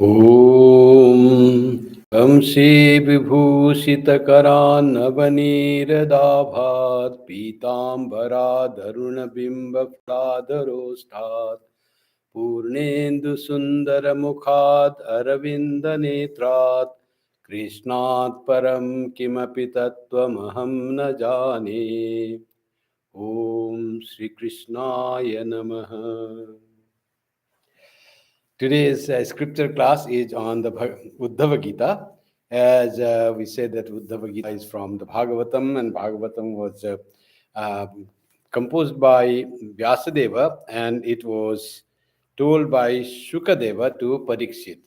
ॐ वंशी विभूषितकरान्नवनीरदाभात् पीताम्बराधरुणबिम्बफलाधरोष्ठात् पूर्णेन्दुसुन्दरमुखात् अरविन्दनेत्रात् कृष्णात् परं किमपि तत्त्वमहं न जाने। ॐ श्रीकृष्णाय नमः। Today's scripture class is on the Uddhava Gita. As we said that Uddhava Gita is from the Bhagavatam, and Bhagavatam was uh, composed by Vyasadeva, and it was told by Shukadeva to Parikshit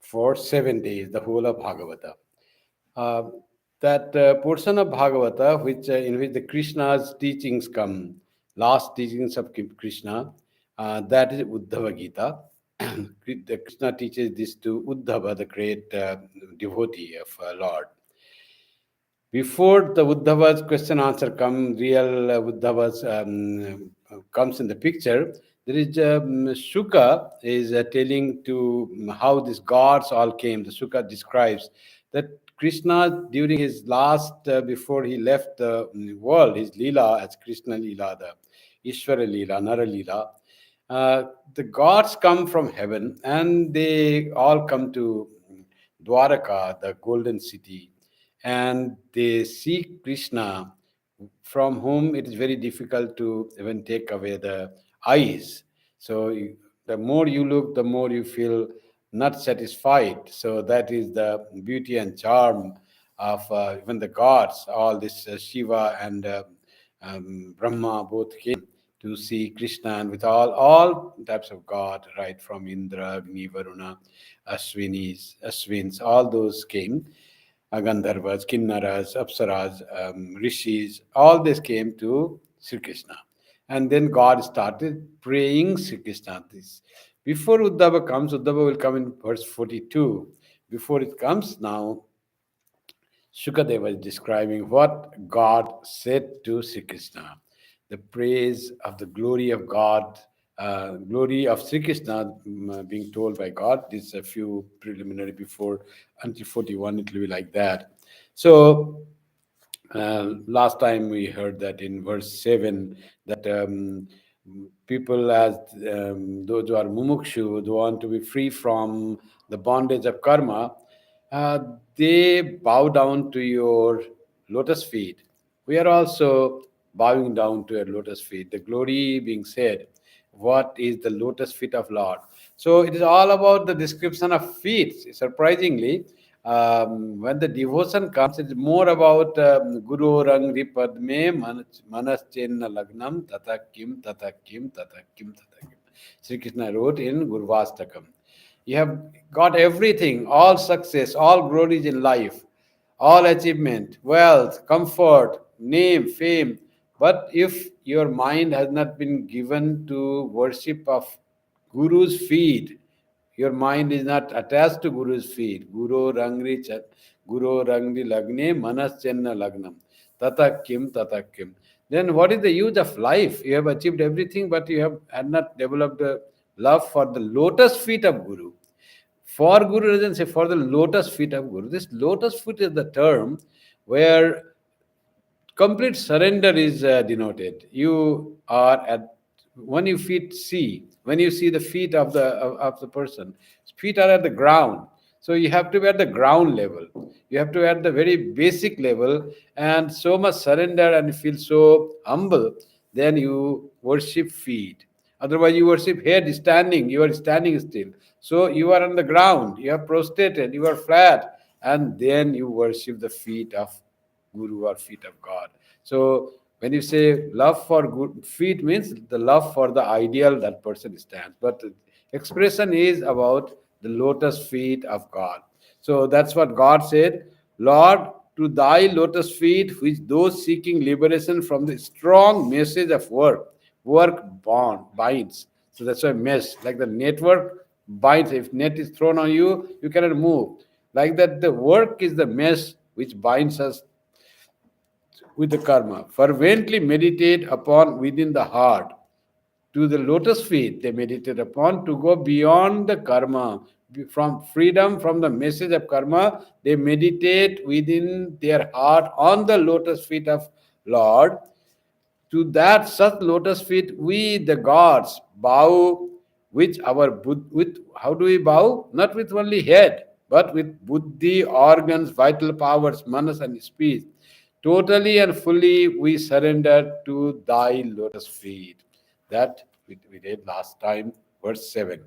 for 7 days, the whole of Bhagavata. Uh, that portion of Bhagavata, in which the Krishna's teachings come, last teachings of Krishna, that is Uddhava Gita. Krishna teaches this to Uddhava, the great devotee of Lord. Before the Uddhava's question answer come, real Uddhava's comes in the picture. There is Shuka is telling to how these gods all came. The Shuka describes that Krishna during his last before he left the world, his lila as Krishna lila, the Ishvara lila, Nara lila. The gods come from heaven and they all come to Dwaraka, the golden city, and they see Krishna, from whom it is very difficult to even take away the eyes. So the more you look, the more you feel not satisfied. So that is the beauty and charm of even the gods. All this Shiva and Brahma both came to see Krishna, and with all types of God, right from Indra, Agni, Varuna, Ashwins, all those came. Gandharvas, Kinnaras, Apsaras, Rishis, all this came to Sri Krishna. And then God started praying Sri Krishna. This. Before Uddhava comes, Uddhava will come in verse 42. Before it comes, now Shukadeva is describing what God said to Sri Krishna. The praise of the glory of God, glory of Sri Krishna being told by God. This is a few preliminary before until 41, it will be like that. So, last time we heard that in verse 7 that people as those who are mumukshu, who want to be free from the bondage of karma, uh, they bow down to your lotus feet. We are also bowing down to your lotus feet. The glory being said, what is the lotus feet of Lord? So it is all about the description of feet. Surprisingly, when the devotion comes, it's more about Guru Rangri Padme Manaschenna Lagnam Tata Kim Tata Kim Tata Kim Tata Kim. Sri Krishna wrote in Gurvastakam. You have got everything, all success, all glories in life, all achievement, wealth, comfort, name, fame. But if your mind has not been given to worship of Guru's feet, your mind is not attached to Guru's feet. Guru Rangri Lagne Manas Chenna Lagnam. Tata Kim, Tata Kim. Then what is the use of life? You have achieved everything, but you have had not developed a love for the lotus feet of Guru. For Guru doesn't say for the lotus feet of Guru. This lotus feet is the term where complete surrender is denoted. You are at when you when you see the feet of the person, feet are at the ground. So you have to be at the ground level. You have to be at the very basic level, and so much surrender and feel so humble. Then you worship feet. Otherwise, you worship head standing. You are standing still. So you are on the ground. You are prostrated. You are flat, and then you worship the feet of Guru or feet of God. So when you say love for good feet means the love for the ideal that person stands. But expression is about the lotus feet of God. So that's what God said. Lord, to thy lotus feet, which those seeking liberation from the strong message of work binds. So that's why mesh, like the network binds. If net is thrown on you, you cannot move. Like that, the work is the mesh which binds us with the karma. Fervently meditate upon within the heart. To the lotus feet they meditate upon to go beyond the karma, from freedom from the message of karma, they meditate within their heart on the lotus feet of Lord. To that such lotus feet, we the gods bow with our with how do we bow? Not with only head, but with buddhi, organs, vital powers, manas, and speech. Totally and fully we surrender to thy lotus feet. That we read last time, verse 7.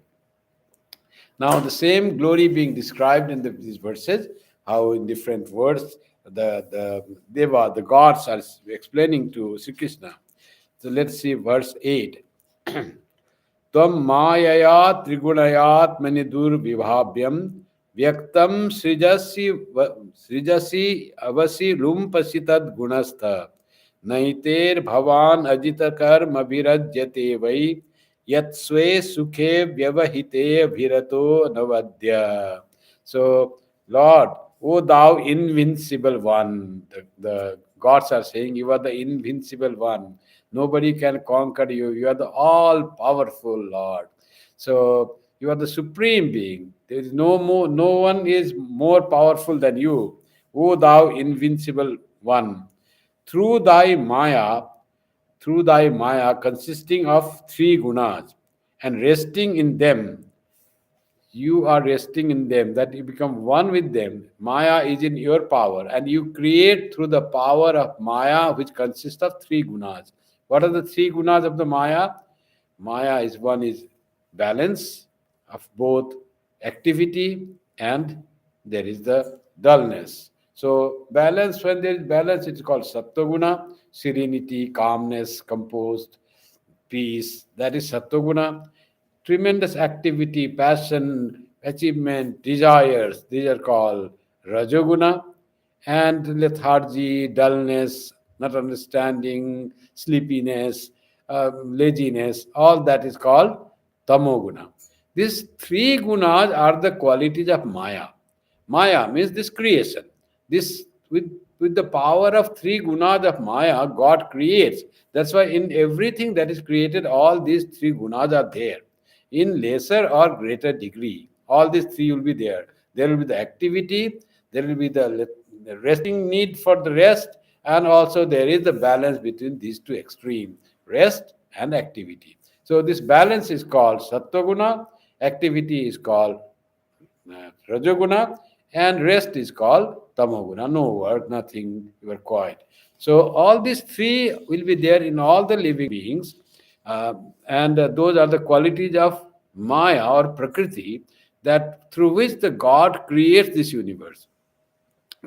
Now, the same glory being described in these verses, how in different words the Deva, the gods, are explaining to Sri Krishna. So let's see verse 8. Tvam mayaya trigunayaatmani durvibhavyam vyaktam srijasi avasi lumpasi tad gunastha naiter bhavan ajitakar abhirajyate vai yat swe sukhe vyavahite bhirato navadya. So, Lord, O thou invincible one, the gods are saying, you are the invincible one. Nobody can conquer you. You are the all powerful Lord. So you are the supreme being. There is no one is more powerful than you. O thou invincible one. Through thy Maya, through thy Maya consisting of three gunas and resting in them, you are resting in them, that you become one with them. Maya is in your power, and you create through the power of Maya, which consists of three gunas. What are the three gunas of the Maya? Maya is one is balance of both activity and there is the dullness. So balance, when there is balance, it's called Sattva serenity, calmness, composed, peace. That is Sattva. Tremendous activity, passion, achievement, desires, these are called Rajoguna. And lethargy, dullness, not understanding, sleepiness, laziness, all that is called Tamoguna. These three gunas are the qualities of Maya. Maya means this creation. This with the power of three gunas of Maya, God creates. That's why in everything that is created, all these three gunas are there in lesser or greater degree. All these three will be there. There will be the activity, there will be the resting need for the rest, and also there is the balance between these two extremes, rest and activity. So this balance is called Sattva, activity is called Rajoguna, and rest is called Tamoguna. No work, nothing, you are quiet. So all these three will be there in all the living beings, and those are the qualities of Maya or Prakriti, that through which the God creates this universe.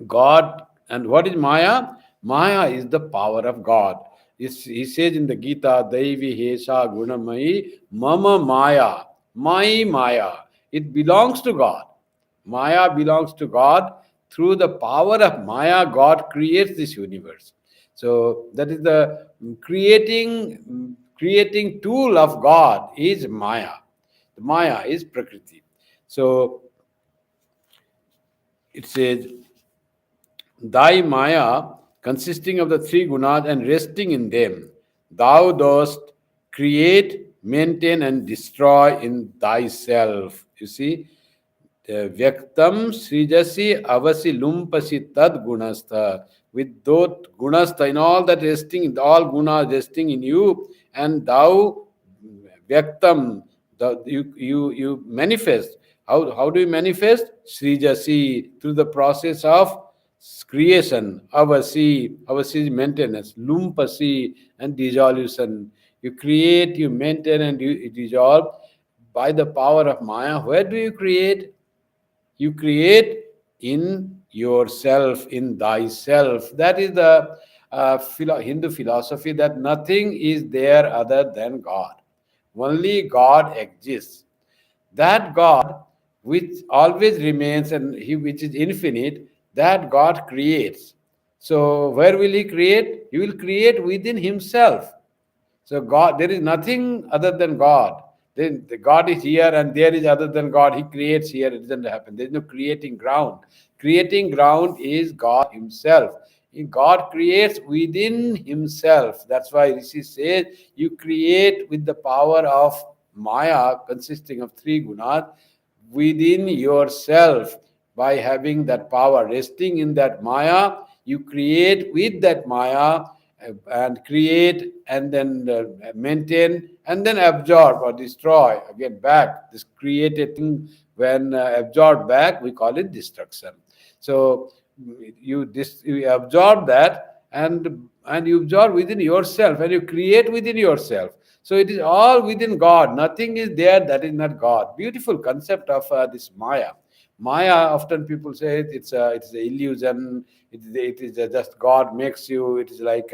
God, and what is Maya? Maya is the power of God. He says in the Gita, Daivi Hesha Gunamai Mama Maya, my Maya. It belongs to God. Maya belongs to God. Through the power of Maya, God creates this universe. So that is the creating tool of God is Maya. The Maya is Prakriti. So it says, thy Maya, consisting of the three gunas and resting in them, thou dost create, maintain, and destroy in thyself. You see, Vyaktam Srijasi Avasi Lumpasi Tad Gunastha. With those gunastha, in all that resting, in all gunas resting in you, and thou Vyaktam, you manifest. How do you manifest? Srijasi, through the process of creation, avasi is maintenance, lumpasi and dissolution. You create, you maintain, and you dissolve by the power of Maya. Where do you create? You create in yourself, in thyself. That is the Hindu philosophy, that nothing is there other than God. Only God exists. That God, which always remains and which is infinite, that God creates. So where will He create? He will create within Himself. So God, there is nothing other than God. Then the God is here and there is other than God. He creates here. It doesn't happen. There is no creating ground. Creating ground is God Himself. God creates within Himself. That's why Rishi says you create with the power of Maya, consisting of three gunas, within yourself. By having that power resting in that Maya, you create with that Maya, and create, and then maintain, and then absorb or destroy again back. This created thing, when absorbed back, we call it destruction. So you absorb that, and you absorb within yourself, and you create within yourself. So it is all within God. Nothing is there that is not God. Beautiful concept of this Maya. Maya, often people say it's an illusion. It is just God makes you. It is like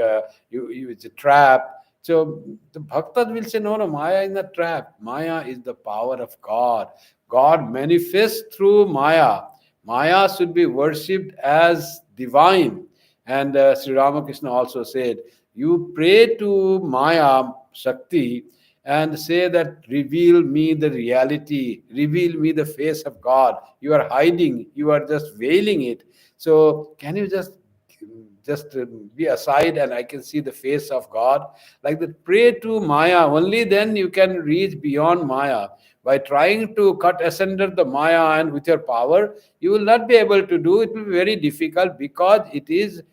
it's a trap. So the bhaktas will say, no, no, Maya is not trap. Maya is the power of God. God manifests through Maya. Maya should be worshipped as divine. And Sri Ramakrishna also said, you pray to Maya Shakti and say that, reveal me the reality, reveal me the face of God. You are hiding, you are just veiling it. So can you just be aside, and I can see the face of God? Like that, pray to Maya. Only then you can reach beyond Maya. By trying to cut asunder the Maya and with your power, you will not be able to do. It will be very difficult, because it is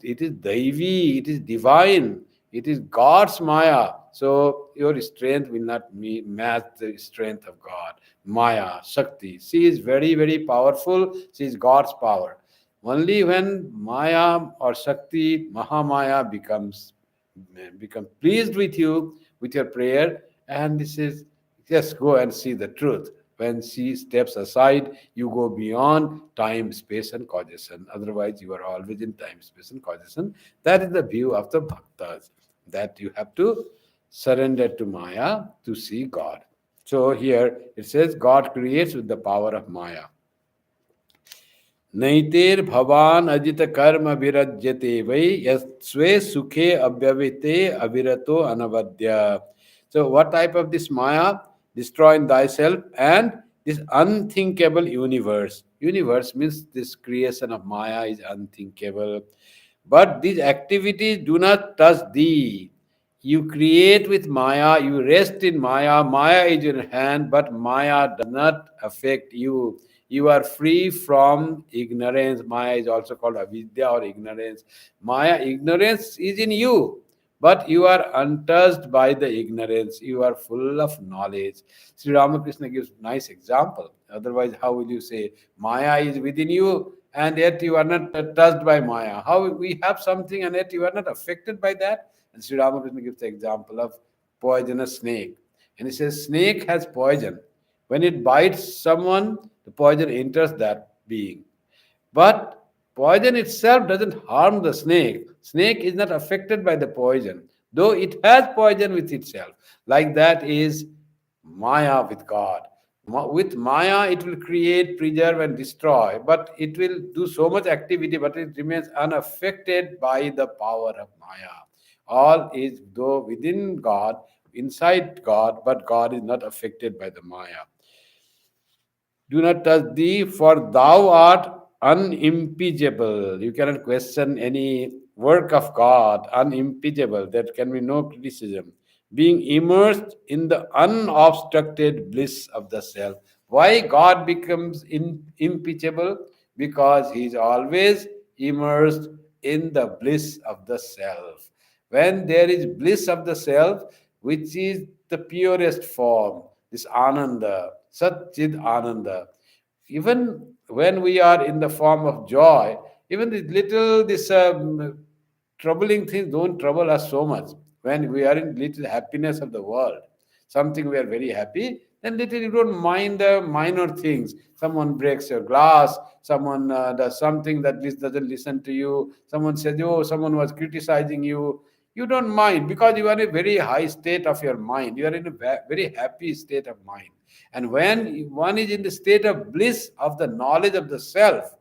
Daivi, it is divine, it is God's Maya. So your strength will not match the strength of God. Maya, Shakti. She is very, very powerful. She is God's power. Only when Maya or Shakti, Mahamaya become pleased with you, with your prayer, and this is, just go and see the truth. When she steps aside, you go beyond time, space, and causation. Otherwise, you are always in time, space, and causation. That is the view of the bhaktas, that you have to surrender to Maya to see God. So here it says God creates with the power of Maya. नैतेर भवान अजित कर्म विरज्यते वै यस्वे सुखे अव्यविते अविरतो anavadya. So what type of this Maya? Destroying thyself and this unthinkable universe. Universe means this creation of Maya is unthinkable. But these activities do not touch thee. You create with Maya, you rest in Maya. Maya is in your hand, but Maya does not affect you. You are free from ignorance. Maya is also called avidya or ignorance. Maya, ignorance is in you, but you are untouched by the ignorance. You are full of knowledge. Sri Ramakrishna gives nice example. Otherwise, how will you say Maya is within you and yet you are not touched by Maya? How we have something and yet you are not affected by that? And Sri Ramakrishna gives the example of poisonous snake. And he says, snake has poison. When it bites someone, the poison enters that being. But poison itself doesn't harm the snake. Snake is not affected by the poison, though it has poison with itself. Like that is Maya with God. With Maya, it will create, preserve, and destroy, but it will do so much activity, but it remains unaffected by the power of Maya. All is though within God, inside God, but God is not affected by the Maya. Do not touch thee, for thou art unimpeachable. You cannot question any work of God, unimpeachable. There can be no criticism. Being immersed in the unobstructed bliss of the self. Why God becomes impeachable? Because he is always immersed in the bliss of the self. When there is bliss of the self, which is the purest form, this Ananda, Satchid Ananda. Even when we are in the form of joy, even this troubling things don't trouble us so much. When we are in little happiness of the world, something we are very happy, then little you don't mind the minor things. Someone breaks your glass, someone does something that doesn't listen to you, someone says, oh, someone was criticizing you. You don't mind because you are in a very high state of your mind. You are in a very happy state of mind. And when one is in the state of bliss of the knowledge of the self,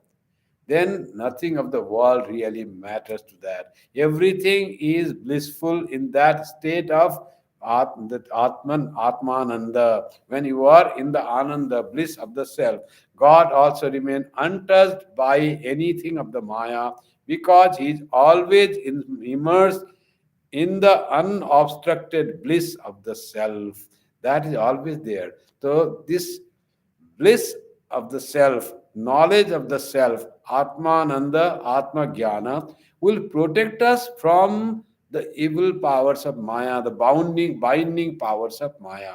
then nothing of the world really matters to that. Everything is blissful in that state of that Atmananda. When you are in the Ananda, bliss of the self, God also remains untouched by anything of the Maya because He is always immersed in the unobstructed bliss of the self. That is always there. So this bliss of the self, knowledge of the self, Atmananda, Atma Jnana, will protect us from the evil powers of Maya, the binding powers of Maya.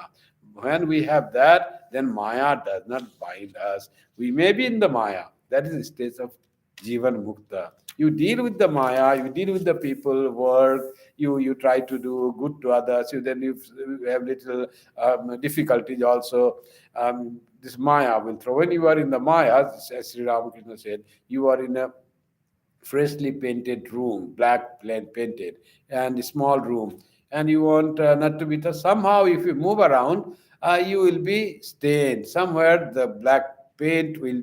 When we have that, then Maya does not bind us. We may be in the Maya. That is the state of Jivan Mukta. You deal with the Maya, you deal with the people, work, you try to do good to others, you have little difficulties also. This Maya will throw. When you are in the Maya, as Sri Ramakrishna said, you are in a freshly painted room, black painted, and a small room, and you want not to be somehow if you move around, you will be stained somewhere. The black paint will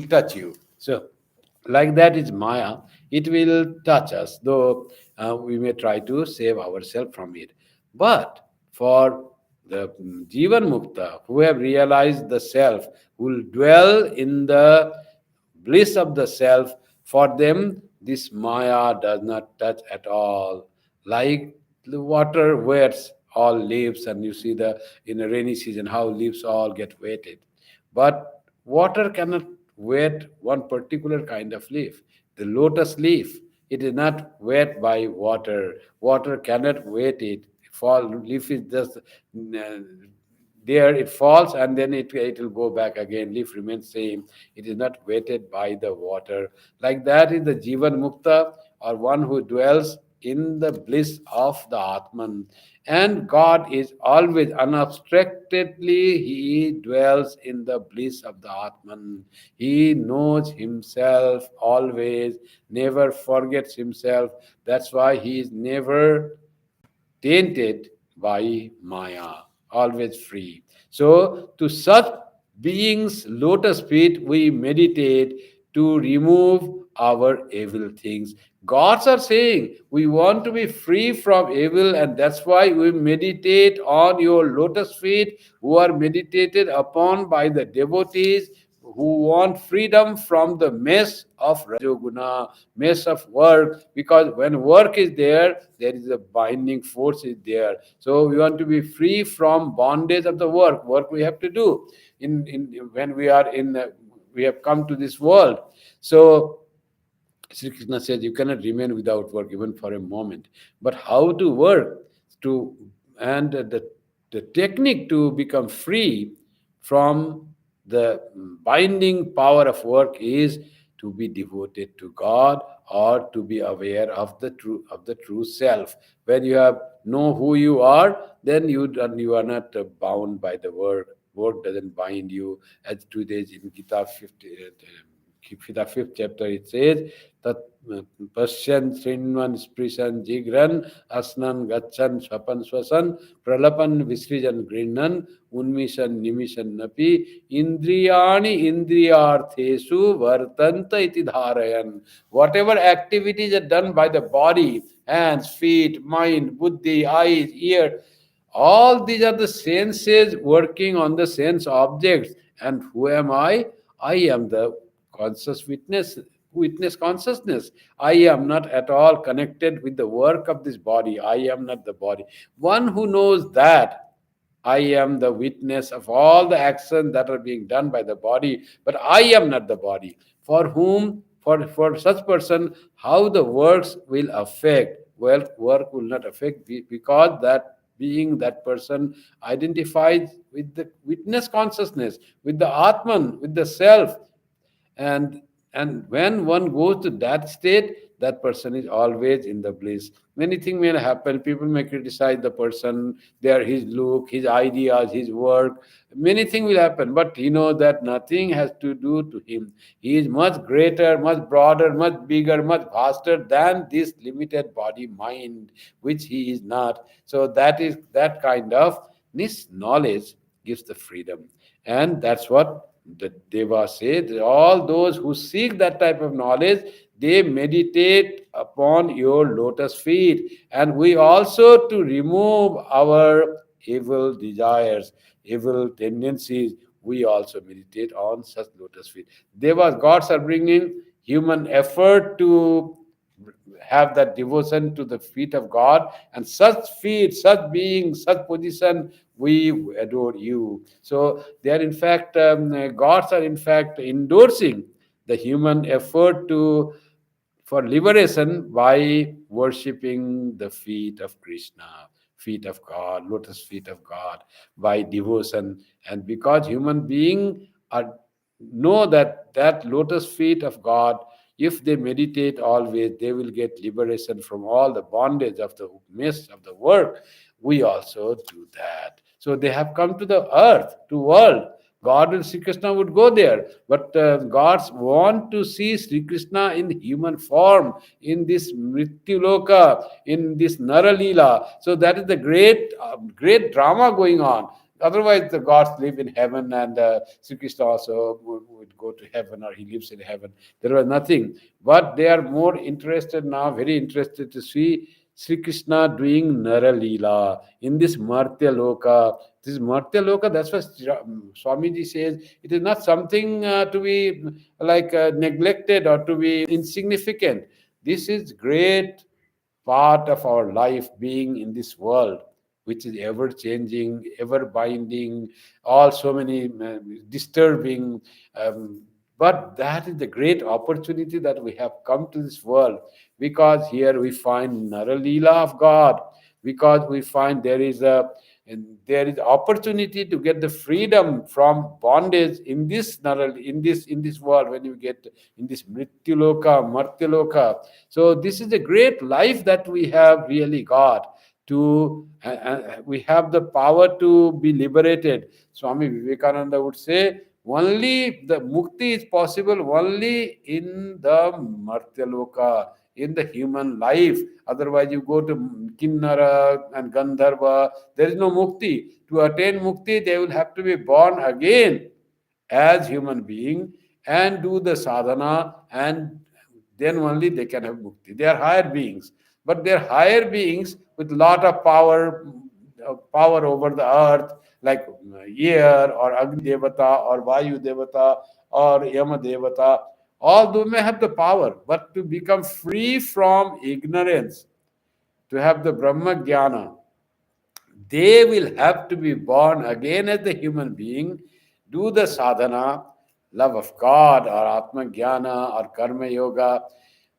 touch you. So like that is Maya. It will touch us, though we may try to save ourselves from it. But for the Jivan Mukta, who have realized the self, who will dwell in the bliss of the self, for them this Maya does not touch at all. Like the water wets all leaves, and you see the in a rainy season how leaves all get wetted. But water cannot wet one particular kind of leaf. The lotus leaf, it is not wet by water. Water cannot wet it. Fall leaf is just there, it falls, and then it will go back again. Leaf remains same. It is not wetted by the water. Like that is the Jivan Mukta, or one who dwells in the bliss of the Atman. And God is always unobstructedly, He dwells in the bliss of the Atman. He knows Himself always, never forgets Himself. That's why He is never tainted by Maya, always free. So, to such beings' lotus feet, we meditate to remove our evil things. Gods are saying we want to be free from evil, and that's why we meditate on your lotus feet, who are meditated upon by the devotees who want freedom from the mess of Rajoguna, mess of work, because when work is there, there is a binding force is there. So we want to be free from bondage of the work. Work we have to do in when we are in we have come to this world. So Sri Krishna says you cannot remain without work even for a moment. But how to work to and the technique to become free from the binding power of work is to be devoted to God, or to be aware of the true self. When you have know who you are, then you are not bound by the work. Work doesn't bind you. As today in Gita 50, the fifth chapter, it says that Pashyan Srinvan Sprisan Jigran Asnan Gachan Swapan Swasan Pralapan Visrijan Grinnan Unmishan Nimishan Napi Indriyani Indriyarthesu Vartanta iti dharayan. Whatever activities are done by the body, hands, feet, mind, buddhi, eyes, ear, all these are the senses working on the sense objects. And who am I? I am the conscious witness consciousness. I am not at all connected with the work of this body. I am not the body. One who knows that I am the witness of all the actions that are being done by the body, but I am not the body. For whom, for such person, how the works will affect? Well, work will not affect because that being, that person identifies with the witness consciousness, with the Atman, with the self. And and when one goes to that state, that person is always in the bliss. Many things may happen. People may criticize the person, their his look, his ideas, his work. Many things will happen, but he knows that nothing has to do to him. He is much greater, much broader, much bigger, much vaster than this limited body mind, which he is not. So that is that kind of this knowledge gives the freedom. And that's what the Deva say, that all those who seek that type of knowledge, they meditate upon your lotus feet. And we also to remove our evil desires, evil tendencies, we also meditate on such lotus feet. Devas, gods are bringing human effort to have that devotion to the feet of God, and such feet, such being, such position, we adore you. So they are in fact, gods are in fact endorsing the human effort to for liberation by worshipping the feet of Krishna, feet of God, lotus feet of God, by devotion. And because human beings are know that lotus feet of God, if they meditate always, they will get liberation from all the bondage of the mess of the world. We also do that. So they have come to the earth, to world. God and Sri Krishna would go there, but gods want to see Sri Krishna in human form, in this Mrityuloka, in this Naralila. So that is the great drama going on. Otherwise, the gods live in heaven, and Sri Krishna also would go to heaven, or he lives in heaven. There was nothing. But they are more interested now, very interested to see Sri Krishna doing Naralila in this Martya Loka. This Martya Loka, that's what Swamiji says. It is not something to be like neglected or to be insignificant. This is great part of our life being in this world, which is ever changing, ever binding, all so many disturbing. But that is the great opportunity that we have come to this world, because here we find Naralila of God, because we find there is opportunity to get the freedom from bondage in this in this world, when you get in this Mrityuloka, Martyaloka. So this is a great life that we have really got to. We have the power to be liberated. Swami Vivekananda would say, only the mukti is possible only in the Martyaloka, in the human life. Otherwise, you go to Kinnara and Gandharva, there is no mukti. To attain mukti, they will have to be born again as human being and do the sadhana, and then only they can have mukti. They are higher beings, but they are higher beings with lot of power over the earth, like air or Agni Devata or Vayu Devata or Yama Devata. All those may have the power, but to become free from ignorance, to have the Brahma Jnana, they will have to be born again as the human being, do the sadhana, love of God or Atma Jnana or Karma Yoga,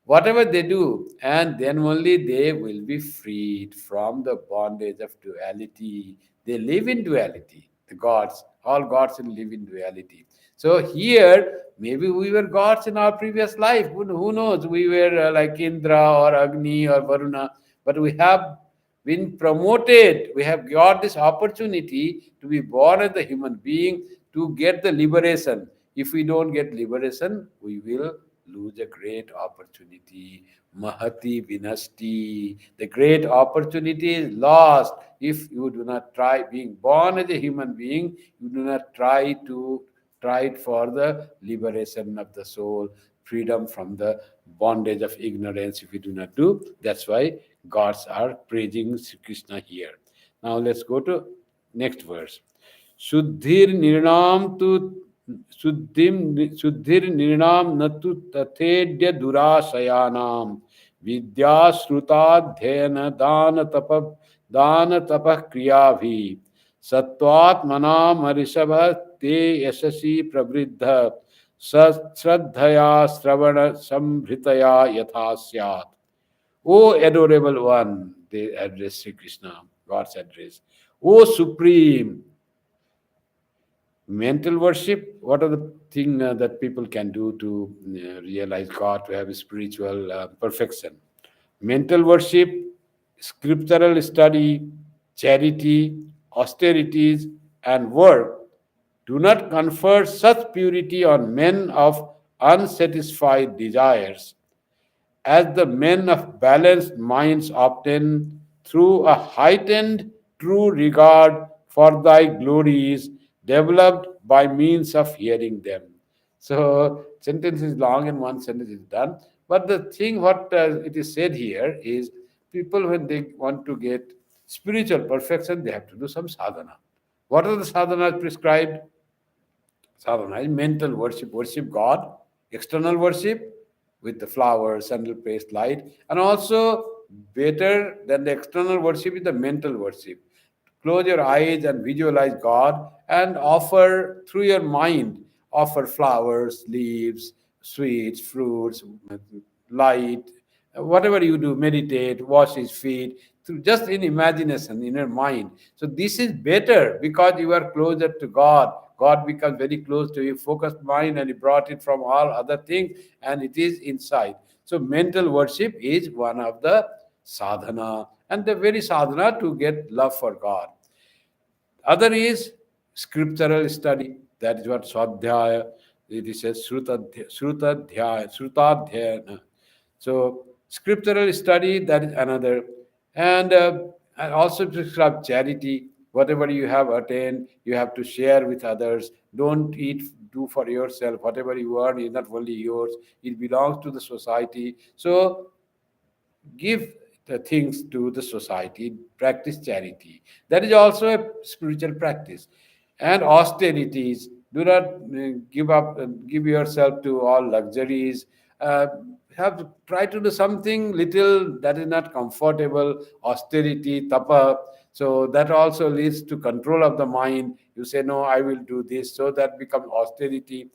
whatever they do, and then only they will be freed from the bondage of duality. They live in duality. The gods, all gods will live in duality. So here, maybe we were gods in our previous life. Who knows? We were like Indra or Agni or Varuna, but we have been promoted. We have got this opportunity to be born as a human being to get the liberation. If we don't get liberation, we will lose a great opportunity. Mahati vinasti. The great opportunity is lost if you do not try. Being born as a human being, you do not try it for the liberation of the soul, freedom from the bondage of ignorance. If you do not do, that's why gods are praising Sri Krishna here. Now let's go to next verse. Shuddhir nirnam tu शुद्धिर निर्णाम न तो तथेड्य दुराशयानाम विद्या श्रुताध्ययन दान तप क्रिया भी सत्वात्मनाम ऋषभ ते यशसी प्रवृद्ध श्रद्धया श्रवण संभृतया यथा स्यात्. O adorable one, they address Sri Krishna, God's address. O supreme, mental worship, what are the things that people can do to realize God, to have spiritual perfection? Mental worship, scriptural study, charity, austerities, and work do not confer such purity on men of unsatisfied desires as the men of balanced minds obtain through a heightened true regard for thy glories developed by means of hearing them. So, sentence is long and one sentence is done. But the thing what it is said here is, people when they want to get spiritual perfection, they have to do some sadhana. What are the sadhanas prescribed? Sadhana is mental worship, worship God, external worship, with the flowers, sandal paste, light. And also, better than the external worship is the mental worship. Close your eyes and visualize God and offer through your mind, offer flowers, leaves, sweets, fruits, light, whatever you do, meditate, wash his feet, through just in imagination, in your mind. So this is better because you are closer to God. God becomes very close to you, focused mind, and he brought it from all other things, and it is inside. So mental worship is one of the sadhana, and the very sadhana to get love for God. Other is scriptural study. That is what Swadhyaya, it says Shrutadhyayana. So scriptural study, that is another. And also to have charity. Whatever you have attained, you have to share with others. Don't do for yourself. Whatever you earn is not only yours, it belongs to the society. So give the things to the society, practice charity. That is also a spiritual practice. And austerities. Do not give yourself to all luxuries. Uh, have to try to do something little that is not comfortable. Austerity, tapa. So that also leads to control of the mind. You say, no, I will do this. So that becomes austerity.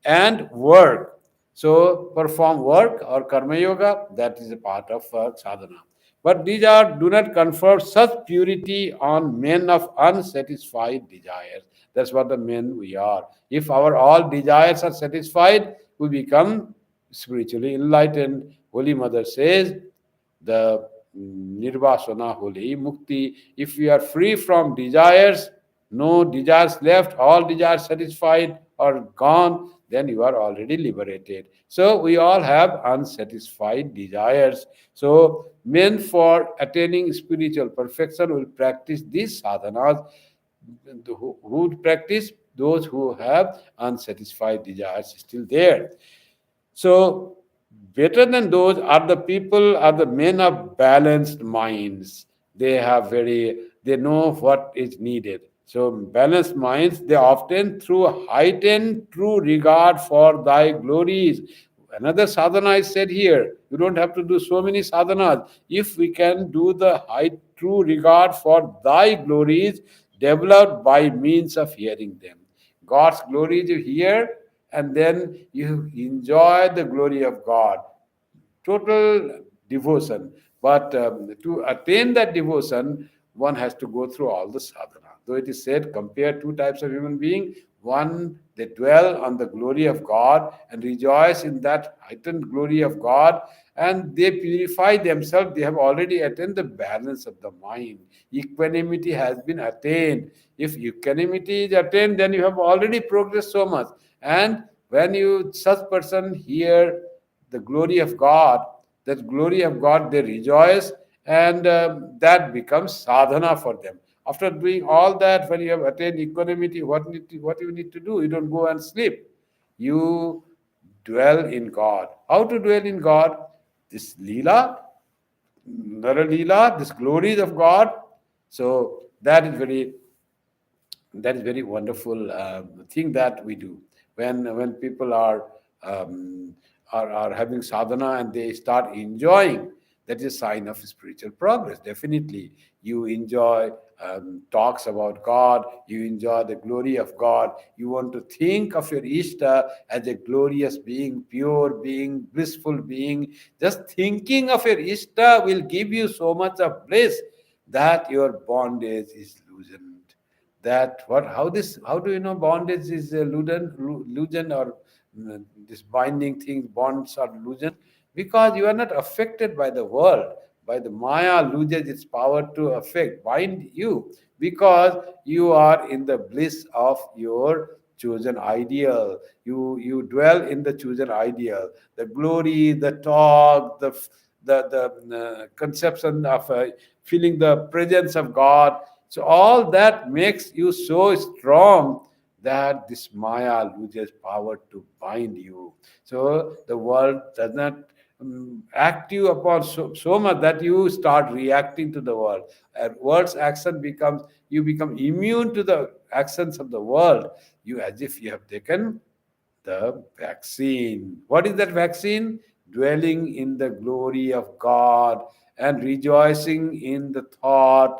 And work. So perform work or karma yoga, that is a part of sadhana. But these are do not confer such purity on men of unsatisfied desires. That's what the men we are. If our all desires are satisfied, we become spiritually enlightened. Holy Mother says, the nirvasana holy mukti. If we are free from desires, no desires left, all desires satisfied or gone, then you are already liberated. So we all have unsatisfied desires. So men for attaining spiritual perfection will practice these sadhanas. Who would practice? Those who have unsatisfied desires still there. So, better than those are the people, are the men of balanced minds. They know what is needed. So, balanced minds, they often through heightened true regard for thy glories. Another sadhana is said here. You don't have to do so many sadhanas. If we can do the high true regard for thy glories developed by means of hearing them. God's glories you hear, and then you enjoy the glory of God. Total devotion. But to attain that devotion, one has to go through all the sadhana. Though it is said, compare two types of human being. One, they dwell on the glory of God and rejoice in that heightened glory of God, and they purify themselves. They have already attained the balance of the mind. Equanimity has been attained. If equanimity is attained, then you have already progressed so much. And when you such person hear the glory of God, that glory of God, they rejoice, and that becomes sadhana for them. After doing all that, when you have attained equanimity, what you need to do? You don't go and sleep. You dwell in God. How to dwell in God? This Leela, Nara Leela, this glories of God. So that is very wonderful thing that we do when people um, are having sadhana and they start enjoying. That is a sign of spiritual progress. Definitely, you enjoy talks about God. You enjoy the glory of God. You want to think of your Ishta as a glorious being, pure being, blissful being. Just thinking of your Ishta will give you so much of bliss that your bondage is loosened. That what how do you know bondage is loosened, or this binding things bonds are loosened? Because you are not affected by the world. By the maya loses its power to affect bind you, because you are in the bliss of your chosen ideal. You dwell in the chosen ideal, the glory, the talk, the conception of feeling the presence of God. So all that makes you so strong that this Maya loses power to bind you. So the world does not act you upon so much that you start reacting to the world. And world's action becomes, you become immune to the actions of the world. You, as if you have taken the vaccine. What is that vaccine? dwelling in the glory of God and rejoicing in the thought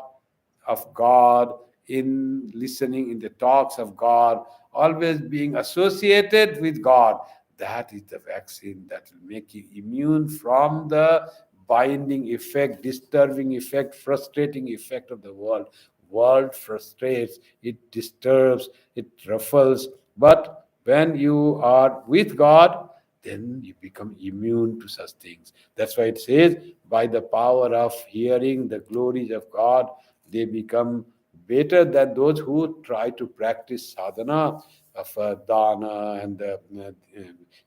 of God, in listening in the talks of God, always being associated with God. That is the vaccine that will make you immune from the binding effect, disturbing effect, frustrating effect of the world. World frustrates, it disturbs, it ruffles. But when you are with God, then you become immune to such things. That's why it says, by the power of hearing the glories of God, they become better than those who try to practice sadhana of dana and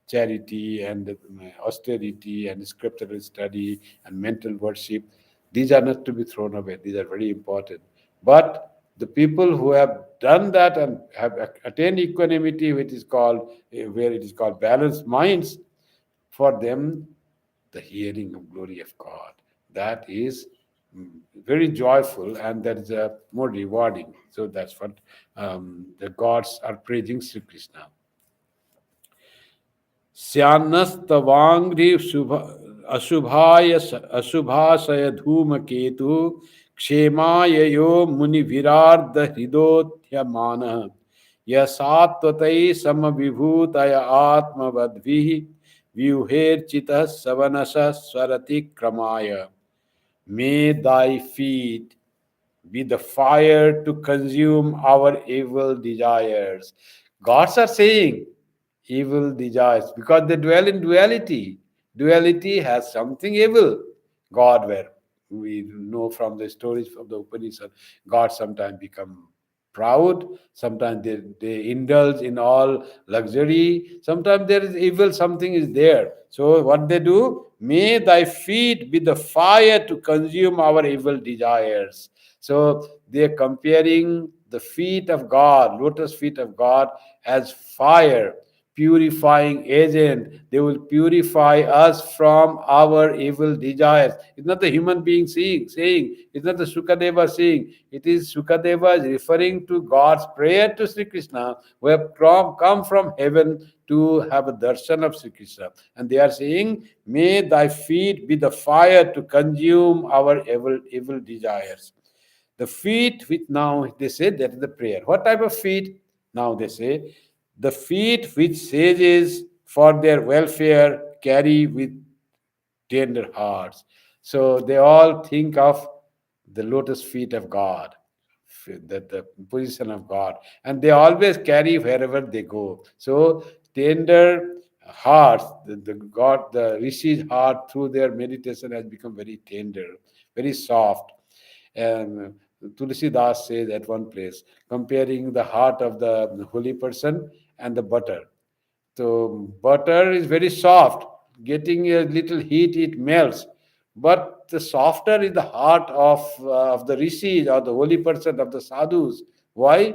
charity and austerity and scriptural study and mental worship. These are not to be thrown away. These are very important. But the people who have done that and have attained equanimity, which is called where it is called balanced minds, for them the hearing of glory of God, that is very joyful, and that is more rewarding. So that's what the gods are praising Sri Krishna. श्यान्नस्तवांग्रि शुभ अशुभाशय धूमकेतु क्षेमाय यो मुनिविरार्द हृदोत्यमान यसात्वतै समविभूतय आत्मवद्भिः व्यूहेर्चितः सवनस स्वरति क्रमाय. May thy feet be the fire to consume our evil desires. Gods are saying evil desires because they dwell in duality. Duality has something evil. God, where we know from the stories of the Upanishad, God sometimes become proud, sometimes they indulge in all luxury, sometimes there is evil, something is there. So what they do, may thy feet be the fire to consume our evil desires. So they are comparing the feet of God, lotus feet of God, as fire, purifying agent. They will purify us from our evil desires. It's not the human being saying, it's not the Sukadeva saying. It is Sukadeva is referring to God's prayer to Sri Krishna, who have come from heaven to have a darshan of Sri Krishna. And they are saying, may thy feet be the fire to consume our evil desires. The feet which now they say that is the prayer. What type of feet? Now they say the feet which sages for their welfare carry with tender hearts. So they all think of the lotus feet of God, the position of God, and they always carry wherever they go. So tender hearts, the God, the Rishi's heart through their meditation has become very tender, very soft. And Tulsi Das says at one place, comparing the heart of the holy person and the butter. So butter is very soft. Getting a little heat, it melts. But the softer is the heart of the rishis or the holy person of the sadhus. Why?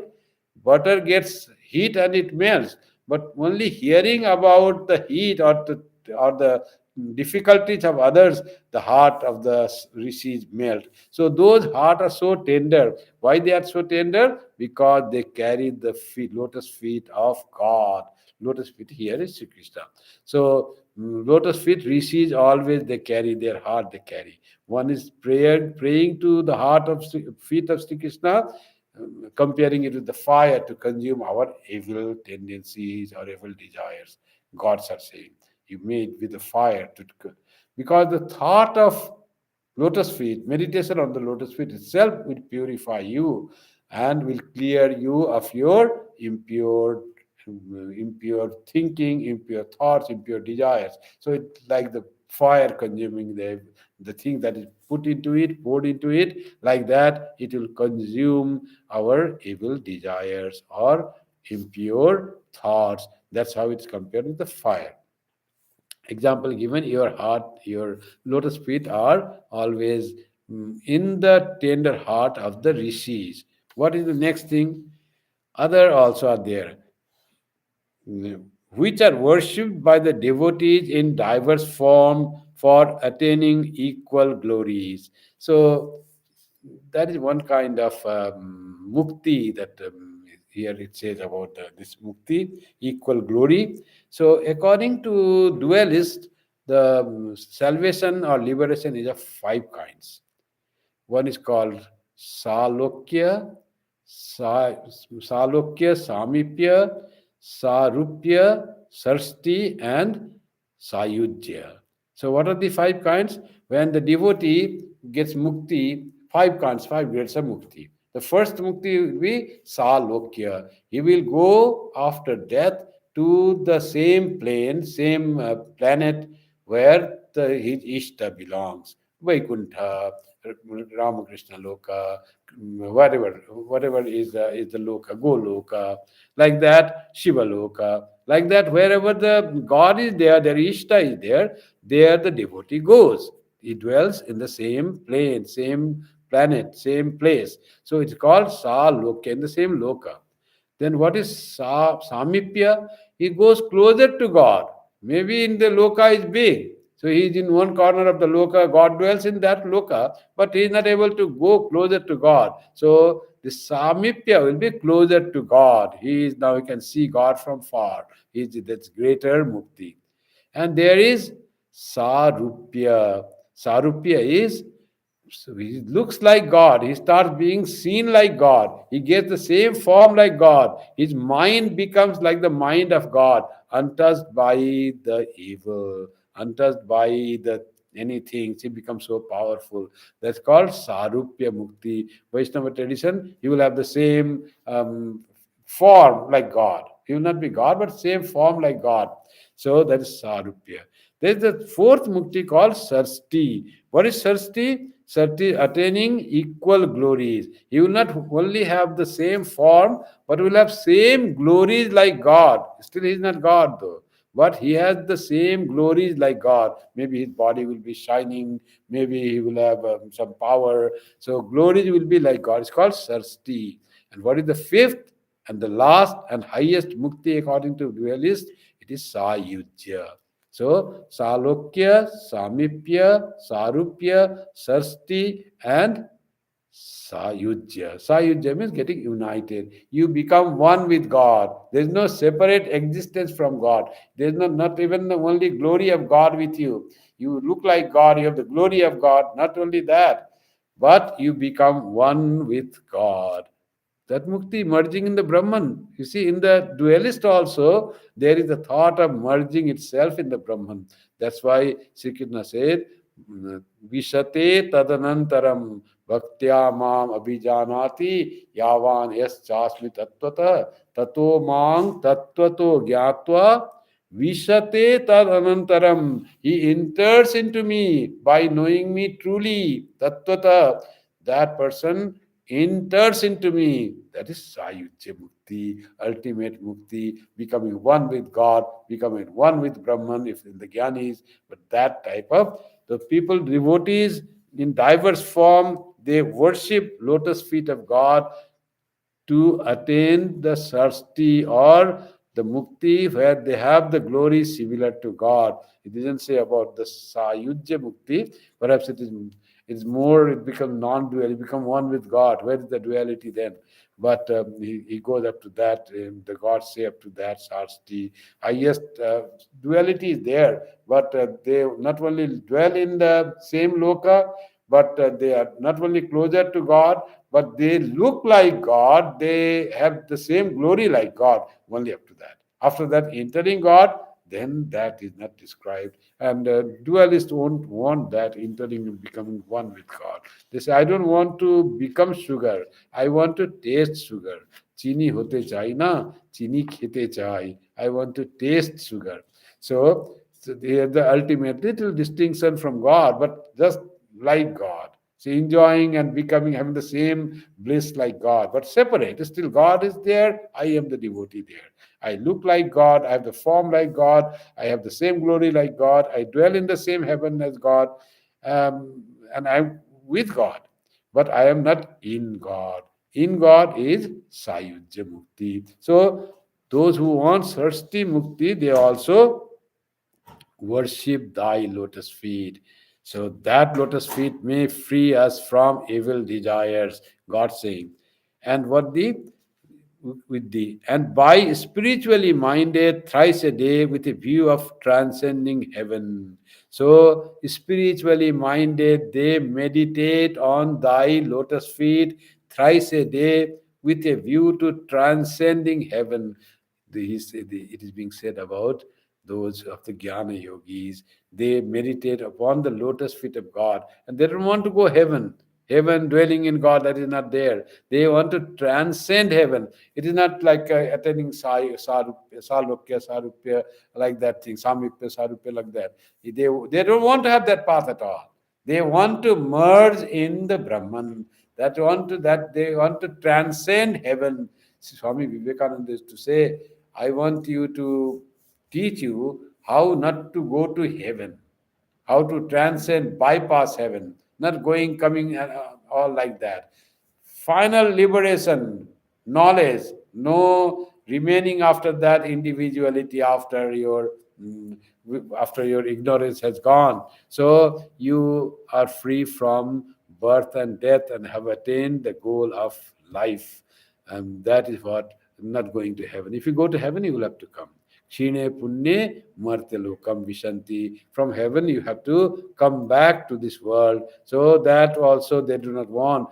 Butter gets heat and it melts. But only hearing about the heat or the difficulties of others, the heart of the rishis melt. So those hearts are so tender. Why they are so tender? Because they carry the lotus feet of God. Lotus feet here is Sri Krishna. So lotus feet rishis always they carry their heart. They carry one is praying to the heart of feet of Sri Krishna, comparing it with the fire to consume our evil tendencies or evil desires. Gods are saying you made with the fire to because the thought of lotus feet, meditation on the lotus feet itself will purify you and will clear you of your impure thinking, impure thoughts, impure desires. So it's like the fire consuming the thing that is put into it, poured into it, like that it will consume our evil desires or impure thoughts. That's how it's compared with the fire. Example given, your heart, your lotus feet are always in the tender heart of the rishis. What is the next thing? Other also are there, which are worshipped by the devotees in diverse form for attaining equal glories. So that is one kind of mukti that here it says about this mukti, equal glory. So according to dualists, The salvation or liberation is of five kinds. One is called Salokya, Salokya, Samipya, Sarupya, Sarsti, and Sayujya. So, what are the five kinds? When the devotee gets mukti, five kinds, five grades of mukti. The first mukti will be Salokya. He will go after death to the same plane, same planet where his Ishta belongs. Vaikuntha, Ramakrishna Loka, whatever is the Loka, Goloka, like that, Shiva Loka, like that, wherever the God is there, their Ishta is there the devotee goes. He dwells in the same plane, same planet, same place. So it's called Sa Loka, in the same Loka. Then what is Samipya? He goes closer to God. Maybe in the Loka is big. So he is in one corner of the Loka. God dwells in that Loka, but he is not able to go closer to God. So the Samipya will be closer to God. He is now, he can see God from far. That's greater mukti. And there is Sarupya. Sarupya is, so he looks like God. He starts being seen like God. He gets the same form like God. His mind becomes like the mind of God, untouched by the evil, untouched by the anything. He becomes so powerful. That's called Sarupya Mukti. Vaishnava tradition, he will have the same form like God. He will not be God, but same form like God. So that is Sarupya. There is the fourth mukti called Sarsti. What is Sarsti? Sarsti, attaining equal glories. He will not only have the same form, but will have same glories like God. Still, he is not God though. But he has the same glories like God. Maybe his body will be shining. Maybe he will have some power. So glories will be like God. It's called Sarsti. And what is the fifth and the last and highest mukti according to dualists? It is Sayujya. So, Salokya, Samipya, Sarupya, Sarsti, and Sayujya. Sayujya means getting united. You become one with God. There is no separate existence from God. There is not even the only glory of God with you. You look like God, you have the glory of God. Not only that, but you become one with God. That mukti merging in the Brahman. You see, in the dualist also, there is a thought of merging itself in the Brahman. That's why Sri Krishna said, Vishate tadanantaram bhaktya mam abhijanati yavan yas chasmi tattvata tato mang tattvato gyatva vishate tadanantaram. He enters into me by knowing me truly, tattvata. That person enters into me. That is Sayujya Mukti, ultimate Mukti, becoming one with God, becoming one with Brahman, if in the Gyanis, but that type of the people, devotees in diverse form, they worship lotus feet of God to attain the sarsti or the mukti where they have the glory similar to God. It doesn't say about the sayujya mukti. Perhaps it's more, it becomes non-dual, it becomes one with God. Where is the duality then? But he goes up to that, the gods say up to that sarsti. Highest duality is there, but they not only dwell in the same loka, but they are not only closer to God, but they look like God, they have the same glory like God, only up to that. After that, entering God, then that is not described. And dualists won't want that entering and becoming one with God. They say, I don't want to become sugar, I want to taste sugar. Chini hote chai na, chini khete chai. I want to taste sugar. So they are the ultimate little distinction from God, but just like God. So enjoying and becoming, having the same bliss like God, but separate. Still, God is there. I am the devotee there. I look like God. I have the form like God. I have the same glory like God. I dwell in the same heaven as God. And I'm with God. But I am not in God. In God is Sayujya Mukti. So those who want Sarsti Mukti, they also worship thy lotus feet. So that lotus feet may free us from evil desires, God saying. And what the with thee, and by spiritually minded thrice a day with a view of transcending heaven. So, spiritually minded, they meditate on thy lotus feet thrice a day with a view to transcending heaven. It is being said about those of the Jnana yogis. They meditate upon the lotus feet of God, and they don't want to go heaven. Heaven dwelling in God, that is not there. They want to transcend heaven. It is not like attaining Salokya, Sarupya, like that thing, Samyukya, Sarupya, like that. They don't want to have that path at all. They want to merge in the Brahman. That they want to transcend heaven. Swami Vivekananda used to say, I want you to teach you how not to go to heaven, how to transcend, bypass heaven, not going, coming, all like that. Final liberation, knowledge, no remaining after that individuality after your ignorance has gone. So you are free from birth and death and have attained the goal of life. And that is what, not going to heaven. If you go to heaven, you will have to come. Kshine punne martelokam vishanti. From heaven, you have to come back to this world. So that also they do not want.